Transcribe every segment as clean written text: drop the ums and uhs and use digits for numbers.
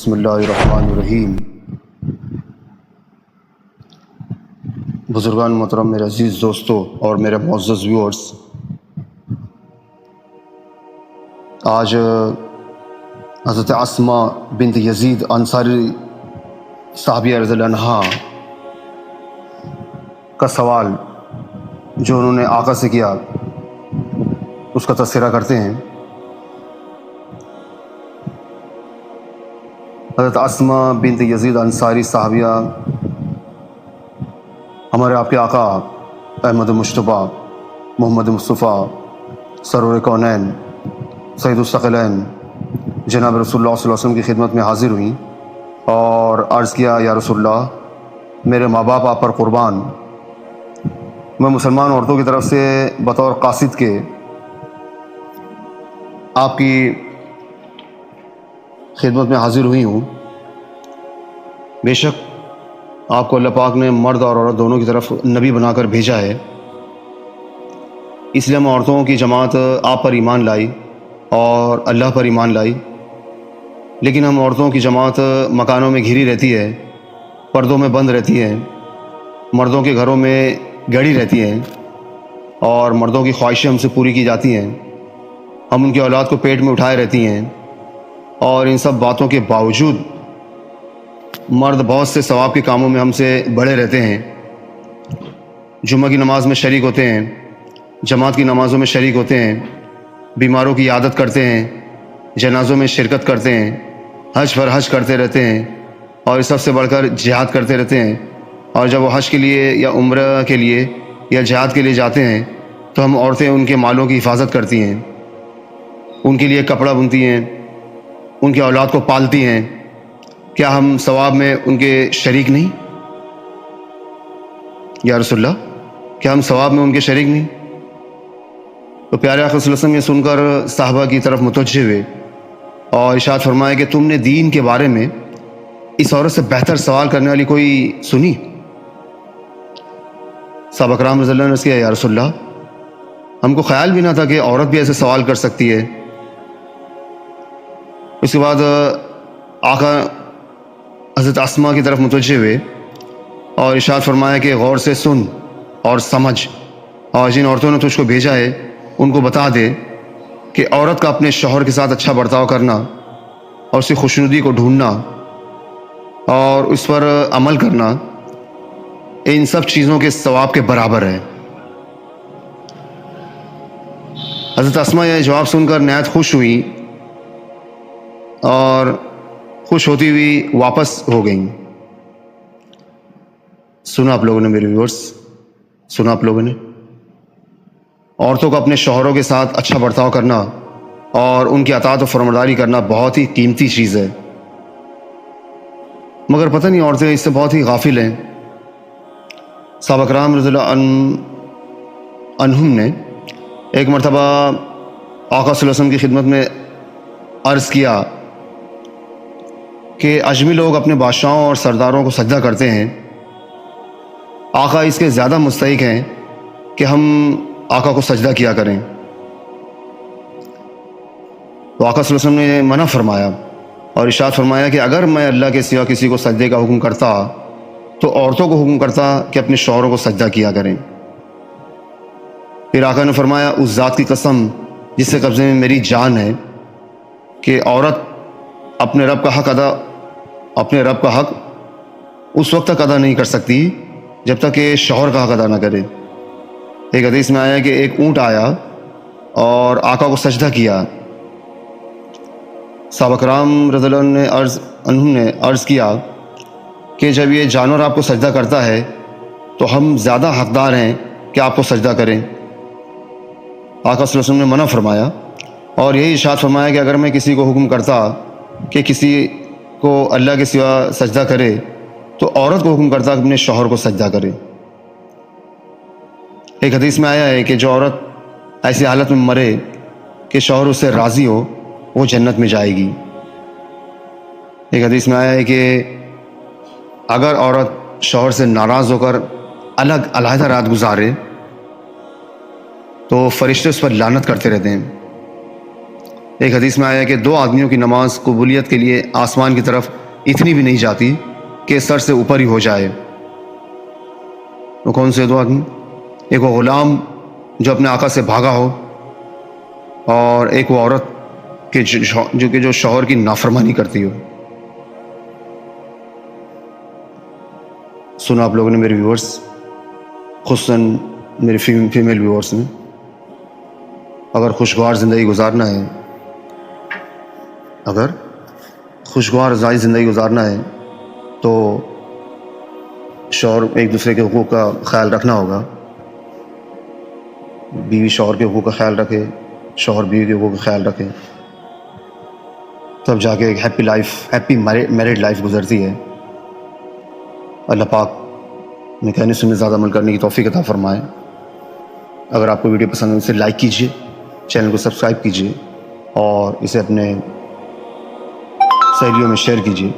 بسم اللہ الرحمن الرحیم۔ بزرگان محترم، میرے عزیز دوستوں اور میرے معزز ویورز، آج حضرت اسماء بنت یزید انصاری صحابیہ رضی اللہ عنہا کا سوال جو انہوں نے آقا سے کیا اس کا تذکرہ کرتے ہیں۔ حضرت اسماء بنت یزید انصاری صحابیہ ہمارے آپ کے آقا احمد مجتبیٰ محمد مصطفیٰ سرور کونین سید الثقلین جناب رسول اللہ صلی اللہ علیہ وسلم کی خدمت میں حاضر ہوئیں اور عرض کیا، یا رسول اللہ، میرے ماں باپ آپ پر قربان، میں مسلمان عورتوں کی طرف سے بطور قاصد کے آپ کی خدمت میں حاضر ہوئی ہوں۔ بے شک آپ کو اللہ پاک نے مرد اور عورت دونوں کی طرف نبی بنا کر بھیجا ہے، اس لیے ہم عورتوں کی جماعت آپ پر ایمان لائی اور اللہ پر ایمان لائی، لیکن ہم عورتوں کی جماعت مکانوں میں گھری رہتی ہے، پردوں میں بند رہتی ہے، مردوں کے گھروں میں گڑی رہتی ہیں اور مردوں کی خواہشیں ہم سے پوری کی جاتی ہیں، ہم ان کی اولاد کو پیٹ میں اٹھائے رہتی ہیں، اور ان سب باتوں کے باوجود مرد بہت سے ثواب کے کاموں میں ہم سے بڑے رہتے ہیں، جمعہ کی نماز میں شریک ہوتے ہیں، جماعت کی نمازوں میں شریک ہوتے ہیں، بیماروں کی عیادت کرتے ہیں، جنازوں میں شرکت کرتے ہیں، حج پر حج کرتے رہتے ہیں، اور اس سب سے بڑھ کر جہاد کرتے رہتے ہیں۔ اور جب وہ حج کے لیے یا عمرہ کے لیے یا جہاد کے لیے جاتے ہیں تو ہم عورتیں ان کے مالوں کی حفاظت کرتی ہیں، ان کے لیے کپڑا بنتی ہیں، ان کی اولاد کو پالتی ہیں۔ کیا ہم ثواب میں ان کے شریک نہیں؟ یا رسول اللہ، کیا ہم ثواب میں ان کے شریک نہیں؟ تو پیارے آقا صلی اللہ علیہ وسلم یہ سن کر صحابہ کی طرف متوجہ ہوئے اور ارشاد فرمایا کہ تم نے دین کے بارے میں اس عورت سے بہتر سوال کرنے والی کوئی سنی؟ صحابہ کرام رضی اللہ عنہ نے کیا، یا رسول اللہ، ہم کو خیال بھی نہ تھا کہ عورت بھی ایسے سوال کر سکتی ہے۔ اس کے بعد آقا حضرت اسماء کی طرف متوجہ ہوئے اور ارشاد فرمایا کہ غور سے سن اور سمجھ، اور جن عورتوں نے تجھ کو بھیجا ہے ان کو بتا دے کہ عورت کا اپنے شوہر کے ساتھ اچھا برتاؤ کرنا اور اس کی خوشنودی کو ڈھونڈنا اور اس پر عمل کرنا ان سب چیزوں کے ثواب کے برابر ہے۔ حضرت اسماء یہ جواب سن کر نہایت خوش ہوئی اور خوش ہوتی ہوئی واپس ہو گئیں۔ سنا آپ لوگوں نے، میرے ویورز، سنا آپ لوگوں نے، عورتوں کو اپنے شوہروں کے ساتھ اچھا برتاؤ کرنا اور ان کی اطاعت و فرمانبرداری کرنا بہت ہی قیمتی چیز ہے، مگر پتہ نہیں عورتیں اس سے بہت ہی غافل ہیں۔ صحابہ کرام رضی اللہ عنہم نے ایک مرتبہ آقا صلی اللہ علیہ وسلم کی خدمت میں عرض کیا کہ اجمی لوگ اپنے بادشاہوں اور سرداروں کو سجدہ کرتے ہیں، آقا اس کے زیادہ مستحق ہیں کہ ہم آقا کو سجدہ کیا کریں۔ تو آقا صلی اللہ علیہ وسلم نے منع فرمایا اور ارشاد فرمایا کہ اگر میں اللہ کے سوا کسی کو سجدے کا حکم کرتا تو عورتوں کو حکم کرتا کہ اپنے شوہروں کو سجدہ کیا کریں۔ پھر آقا نے فرمایا، اس ذات کی قسم جس کے قبضے میں میری جان ہے، کہ عورت اپنے رب کا حق اس وقت تک ادا نہیں کر سکتی جب تک کہ شوہر کا حق ادا نہ کرے۔ ایک حدیث میں آیا کہ ایک اونٹ آیا اور آقا کو سجدہ کیا۔ صحابہ کرام رضی اللہ عنہم نے عرض کیا کہ جب یہ جانور آپ کو سجدہ کرتا ہے تو ہم زیادہ حقدار ہیں کہ آپ کو سجدہ کریں۔ آقا صلی اللہ علیہ وسلم نے منع فرمایا اور یہی ارشاد فرمایا کہ اگر میں کسی کو حکم کرتا کہ کسی کو اللہ کے سوا سجدہ کرے تو عورت کو حکم کرتا کہ اپنے شوہر کو سجدہ کرے۔ ایک حدیث میں آیا ہے کہ جو عورت ایسی حالت میں مرے کہ شوہر اس سے راضی ہو وہ جنت میں جائے گی۔ ایک حدیث میں آیا ہے کہ اگر عورت شوہر سے ناراض ہو کر علیحدہ رات گزارے تو فرشتے اس پر لعنت کرتے رہتے ہیں۔ ایک حدیث میں آیا ہے کہ 2 آدمیوں کی نماز قبولیت کے لیے آسمان کی طرف اتنی بھی نہیں جاتی کہ سر سے اوپر ہی ہو جائے۔ وہ کون سے 2 آدمی؟ ایک وہ غلام جو اپنے آقا سے بھاگا ہو، اور ایک وہ عورت کہ جو شوہر کی نافرمانی کرتی ہو۔ سنا آپ لوگوں نے میرے ویورز، خصوصاً میرے فیمیل ویورز نے، اگر خوشگوار زندگی گزارنا ہے، اگر خوشگوار زندگی گزارنا ہے تو شوہر ایک دوسرے کے حقوق کا خیال رکھنا ہوگا۔ بیوی شوہر کے حقوق کا خیال رکھے، شوہر بیوی کے حقوق کا خیال رکھے، تب جا کے ایک ہیپی میرڈ لائف گزرتی ہے۔ اللہ پاک میں کہنے سننے زیادہ عمل کرنے کی توفیق عطا فرمائے۔ اگر آپ کو ویڈیو پسند ہے اسے لائک کیجیے، چینل کو سبسکرائب کیجیے، اور اسے اپنے سہیلیوں میں شیئر کیجیے،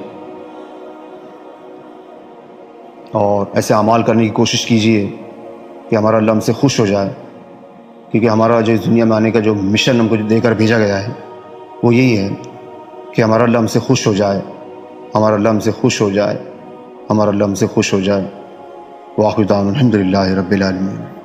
اور ایسے اعمال کرنے کی کوشش کیجیے کہ ہمارا اللہ ہم سے خوش ہو جائے، کیونکہ ہمارا جو اس دنیا میں آنے کا جو مشن ہم کو دے کر بھیجا گیا ہے وہ یہی ہے کہ ہمارا اللہ ہم سے خوش ہو جائے، ہمارا اللہ ہم سے خوش ہو جائے، ہمارا اللہ ہم سے خوش ہو جائے۔ وآخر دعوانا الحمد للہ رب العالمین۔